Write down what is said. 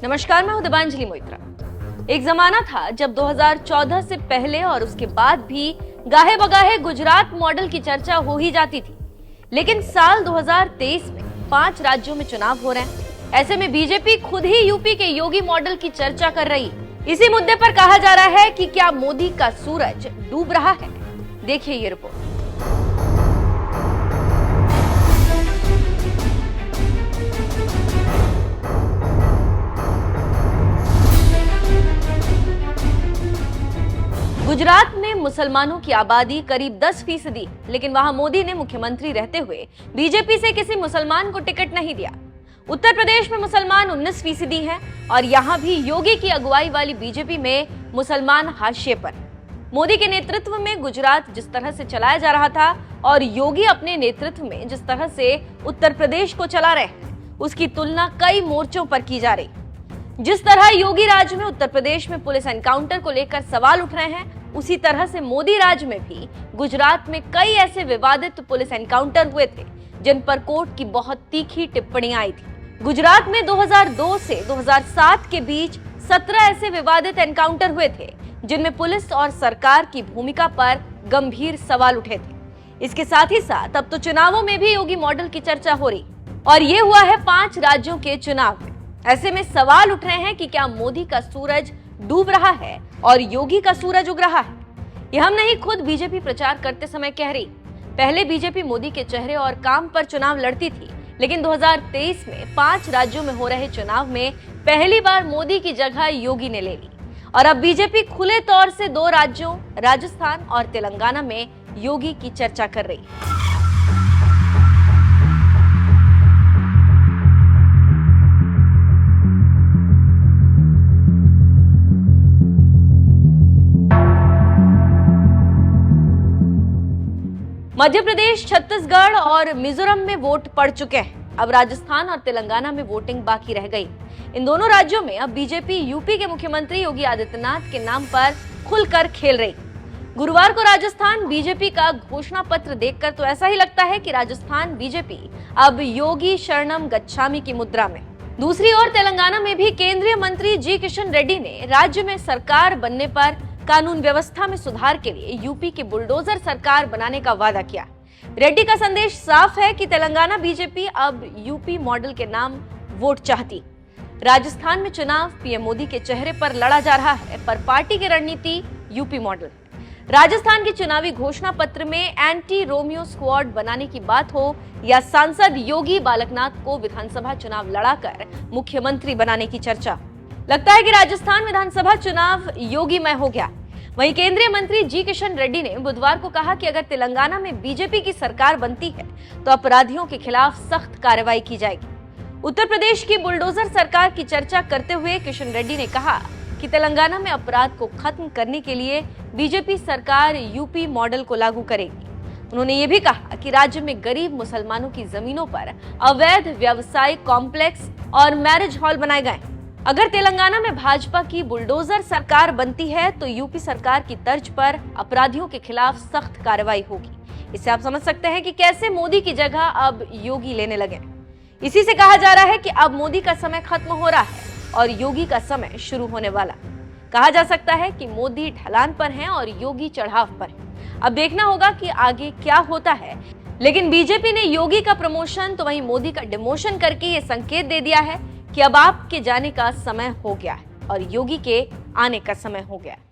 नमस्कार, मैं हूं दिबांजलि मोइत्रा। एक जमाना था जब 2014 से पहले और उसके बाद भी गाहे बगाहे गुजरात मॉडल की चर्चा हो ही जाती थी। लेकिन साल 2023 में 5 राज्यों में चुनाव हो रहे हैं। ऐसे में बीजेपी खुद ही यूपी के योगी मॉडल की चर्चा कर रही है। इसी मुद्दे पर कहा जा रहा है कि क्या मोदी का सूरज डूब रहा है। देखिए ये रिपोर्ट। गुजरात में मुसलमानों की आबादी करीब 10%, लेकिन वहां मोदी ने मुख्यमंत्री रहते हुए बीजेपी से किसी मुसलमान को टिकट नहीं दिया। उत्तर प्रदेश में मुसलमान 19% हैं और यहां भी योगी की अगुवाई वाली बीजेपी में मुसलमान हाशिए पर। मोदी के नेतृत्व में गुजरात जिस तरह से चलाया जा रहा था और योगी अपने नेतृत्व में जिस तरह से उत्तर प्रदेश को चला रहे हैं, उसकी तुलना कई मोर्चों पर की जा रही। जिस तरह योगी राज में उत्तर प्रदेश में पुलिस एनकाउंटर को लेकर सवाल उठ रहे हैं, उसी तरह से मोदी राज में भी गुजरात में कई ऐसे विवादित पुलिस एनकाउंटर हुए थे जिन पर कोर्ट की बहुत तीखी टिप्पणियां आई थी। गुजरात में 2002 से 2007 के बीच 17 ऐसे विवादित एनकाउंटर हुए थे जिनमें पुलिस और सरकार की भूमिका पर गंभीर सवाल उठे थे। इसके साथ ही साथ अब तो चुनावों में भी योगी मॉडल की चर्चा हो रही और ये हुआ है 5 राज्यों के चुनाव में। ऐसे में सवाल उठ रहे हैं कि क्या मोदी का सूरज डूब रहा है और योगी का सूरज उग रहा है। ये हम नहीं, खुद बीजेपी प्रचार करते समय कह रही। पहले बीजेपी मोदी के चेहरे और काम पर चुनाव लड़ती थी, लेकिन 2023 में 5 राज्यों में हो रहे चुनाव में पहली बार मोदी की जगह योगी ने ले ली और अब बीजेपी खुले तौर से 2 राज्यों राजस्थान और तेलंगाना में योगी की चर्चा कर रही है। मध्य प्रदेश, छत्तीसगढ़ और मिजोरम में वोट पड़ चुके हैं। अब राजस्थान और तेलंगाना में वोटिंग बाकी रह गई। इन दोनों राज्यों में अब बीजेपी यूपी के मुख्यमंत्री योगी आदित्यनाथ के नाम पर खुलकर खेल रही। गुरुवार को राजस्थान बीजेपी का घोषणा पत्र देखकर तो ऐसा ही लगता है कि राजस्थान बीजेपी अब योगी शरणम गच्छामि की मुद्रा में। दूसरी ओर तेलंगाना में भी केंद्रीय मंत्री जी किशन रेड्डी ने राज्य में सरकार बनने पर कानून व्यवस्था में सुधार के लिए यूपी की बुलडोजर सरकार बनाने का वादा किया। रेड्डी का संदेश साफ है कि तेलंगाना बीजेपी अब यूपी मॉडल के नाम वोट चाहती। राजस्थान में चुनाव पीएम मोदी के चेहरे पर लड़ा जा रहा है, पर पार्टी की रणनीति यूपी मॉडल। राजस्थान के चुनावी घोषणा पत्र में एंटी रोमियो स्क्वाड बनाने की बात हो या सांसद योगी बालकनाथ को विधानसभा चुनाव लड़ाकर मुख्यमंत्री बनाने की चर्चा, लगता है कि राजस्थान विधानसभा चुनाव योगीमय हो गया। वहीं केंद्रीय मंत्री जी किशन रेड्डी ने बुधवार को कहा कि अगर तेलंगाना में बीजेपी की सरकार बनती है तो अपराधियों के खिलाफ सख्त कार्रवाई की जाएगी। उत्तर प्रदेश की बुलडोजर सरकार की चर्चा करते हुए किशन रेड्डी ने कहा कि तेलंगाना में अपराध को खत्म करने के लिए बीजेपी सरकार यूपी मॉडल को लागू करेगी। उन्होंने ये भी कहा कि राज्य में गरीब मुसलमानों की जमीनों पर अवैध व्यवसायिक कॉम्प्लेक्स और मैरिज हॉल बनाए गए। अगर तेलंगाना में भाजपा की बुलडोजर सरकार बनती है तो यूपी सरकार की तर्ज पर अपराधियों के खिलाफ सख्त कार्रवाई होगी। इससे आप समझ सकते हैं कि कैसे मोदी की जगह अब योगी लेने लगे। इसी से कहा जा रहा है कि अब मोदी का समय खत्म हो रहा है और योगी का समय शुरू होने वाला। कहा जा सकता है कि मोदी ढलान पर हैं और योगी चढ़ाव पर है। अब देखना होगा कि आगे क्या होता है, लेकिन बीजेपी ने योगी का प्रमोशन तो वहीं मोदी का डिमोशन करके ये संकेत दे दिया है कि अब आपके जाने का समय हो गया है और योगी के आने का समय हो गया है।